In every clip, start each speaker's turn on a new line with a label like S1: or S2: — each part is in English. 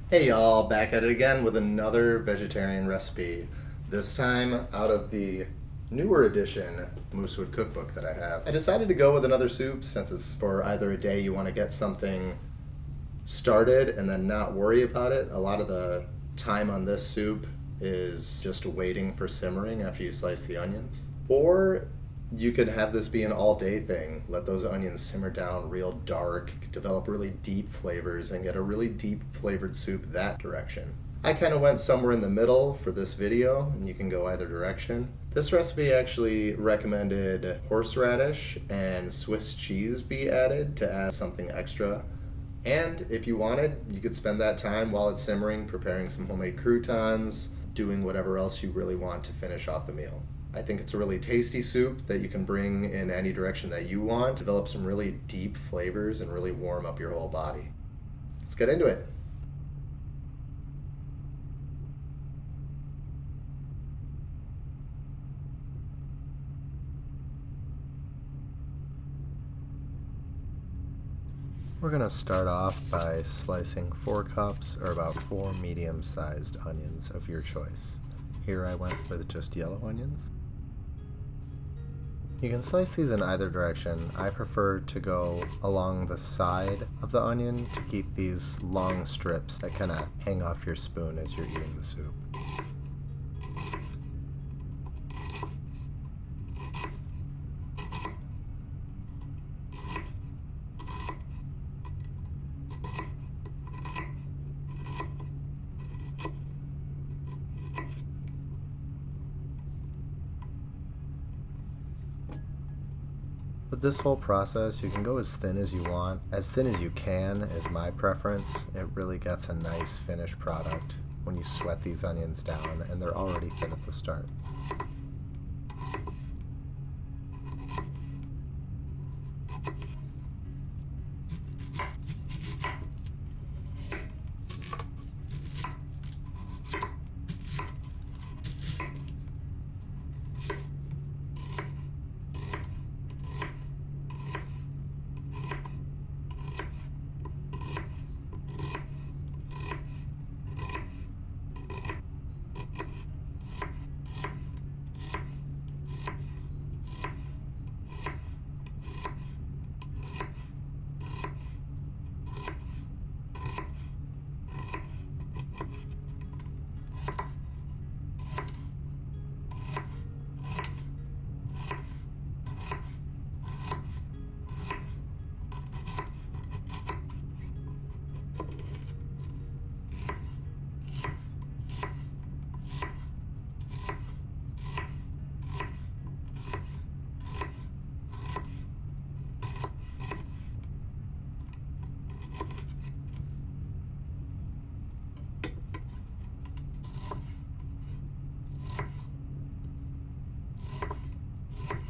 S1: Hey y'all, back at it again with another vegetarian recipe. This time out of the newer edition Moosewood Cookbook that I have. I decided to go with another soup since it's for either a day you want to get something started and then not worry about it. A lot of the time on this soup is just waiting for simmering after you slice the onions. Or you could have this be an all-day thing. Let those onions simmer down real dark, develop really deep flavors, and get a really deep flavored soup that direction. I kind of went somewhere in the middle for this video, and you can go either direction. This recipe actually recommended horseradish and Swiss cheese be added to add something extra. And if you wanted, you could spend that time while it's simmering preparing some homemade croutons, doing whatever else you really want to finish off the meal. I think it's a really tasty soup that you can bring in any direction that you want, develop some really deep flavors, and really warm up your whole body. Let's get into it. We're going to start off by slicing 4 cups, or about 4 medium-sized onions of your choice. Here I went with just yellow onions. You can slice these in either direction. I prefer to go along the side of the onion to keep these long strips that kind of hang off your spoon as you're eating the soup. With this whole process, you can go as thin as you want. As thin as you can is my preference. It really gets a nice finished product when you sweat these onions down, and they're already thin at the start.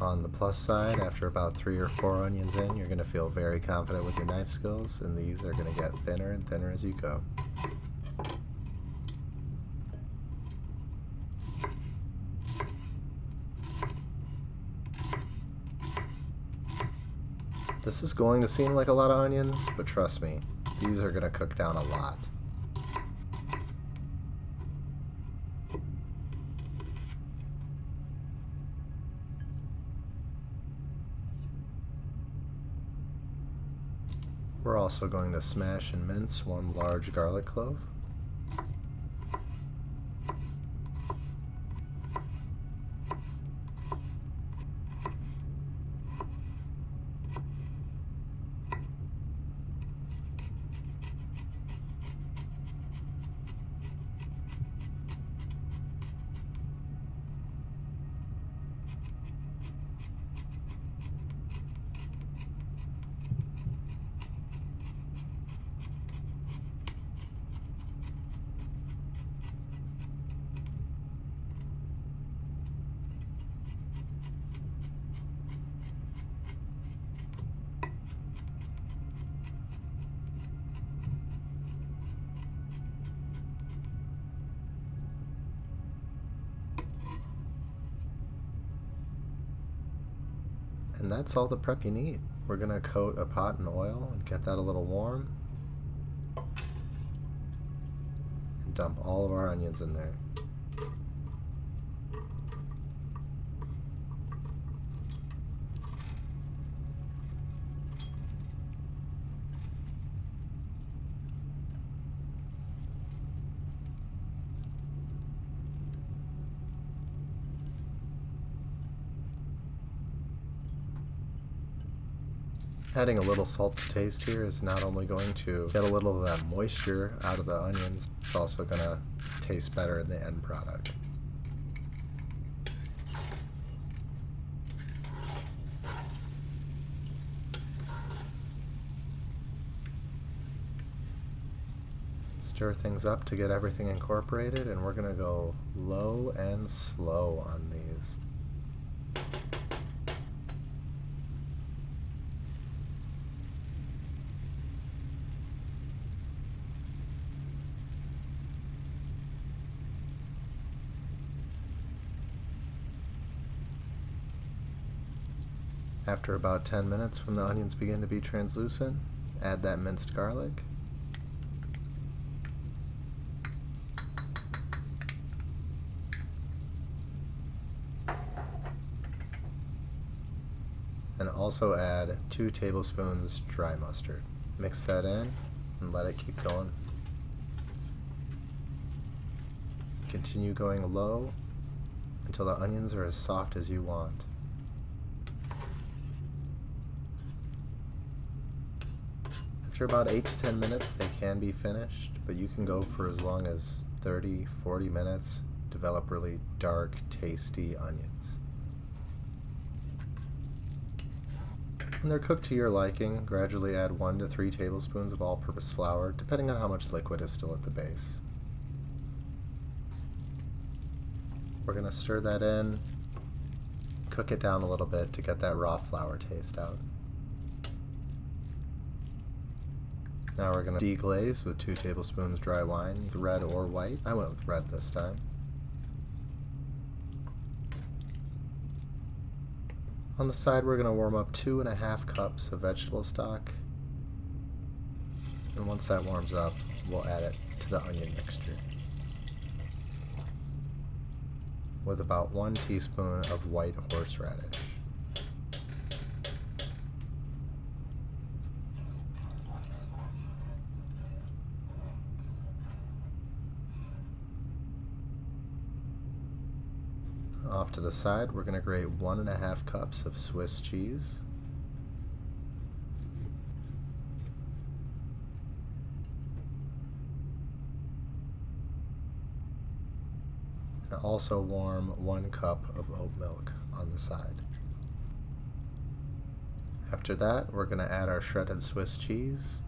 S1: On the plus side, after about 3 or 4 onions in, you're going to feel very confident with your knife skills, and these are going to get thinner and thinner as you go. This is going to seem like a lot of onions, but trust me, these are going to cook down a lot. We're also going to smash and mince 1 large garlic clove. And that's all the prep you need. We're going to coat a pot in oil and get that a little warm. dump all of our onions in there. Adding a little salt to taste here is not only going to get a little of that moisture out of the onions, it's also going to taste better in the end product. Stir things up to get everything incorporated, and we're going to go low and slow on these. After about 10 minutes, when the onions begin to be translucent, add that minced garlic. And also add 2 tablespoons dry mustard. Mix that in and let it keep going. Continue going low until the onions are as soft as you want. After about 8 to 10 minutes, they can be finished, but you can go for as long as 30-40 minutes. Develop really dark, tasty onions. When they're cooked to your liking, gradually add 1 to 3 tablespoons of all-purpose flour, depending on how much liquid is still at the base. We're going to stir that in, cook it down a little bit to get that raw flour taste out. Now we're going to deglaze with 2 tablespoons dry wine, red or white. I went with red this time. On the side, we're going to warm up 2½ cups of vegetable stock. And once that warms up, we'll add it to the onion mixture. With about 1 teaspoon of white horseradish. Off to the side, we're going to grate 1½ cups of Swiss cheese. And also warm 1 cup of oat milk on the side. After that, we're going to add our shredded Swiss cheese.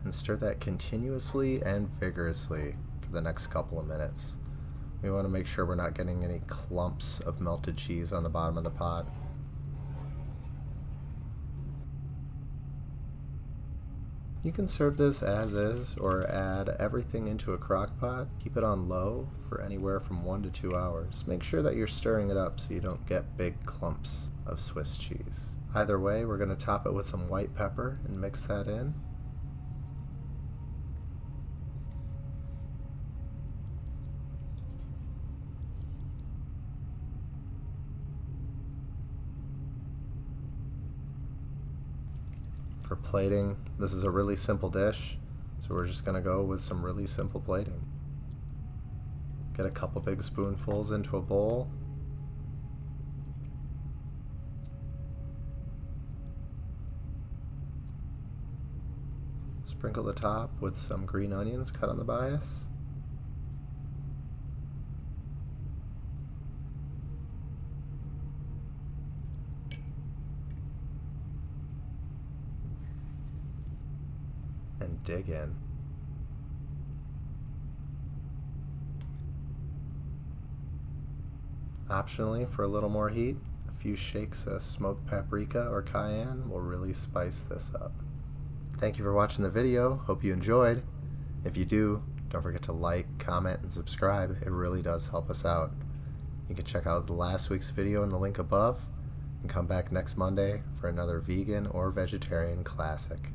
S1: And stir that continuously and vigorously for the next couple of minutes. We want to make sure we're not getting any clumps of melted cheese on the bottom of the pot. You can serve this as is or add everything into a crock pot. Keep it on low for anywhere from 1 to 2 hours. Make sure that you're stirring it up so you don't get big clumps of Swiss cheese. Either way, we're going to top it with some white pepper and mix that in. For plating, this is a really simple dish, so we're just going to go with some really simple plating. Get a couple big spoonfuls into a bowl. Sprinkle the top with some green onions cut on the bias. And dig in. Optionally, for a little more heat, a few shakes of smoked paprika or cayenne will really spice this up. Thank you for watching the video. Hope you enjoyed. If you do, don't forget to like, comment, and subscribe. It really does help us out. You can check out the last week's video in the link above and come back next Monday for another vegan or vegetarian classic.